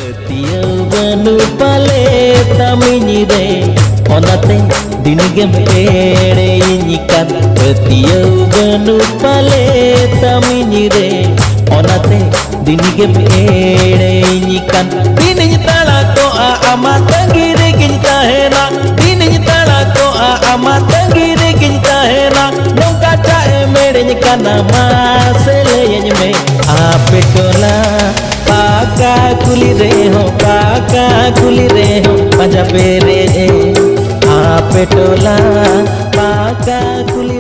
Tiau banu pale tamini re onate dinigem ere inyikan Tiau banu pale tamini re onate dinigem ere inyikan Dininya tala ko amat tangire kinta hena Dininya tala ko amat tangire kinta hena Nongka cae merenya kana masele yenyme apetola Paka kuli re ho पंजाबे रे आपे टोला पाका कुली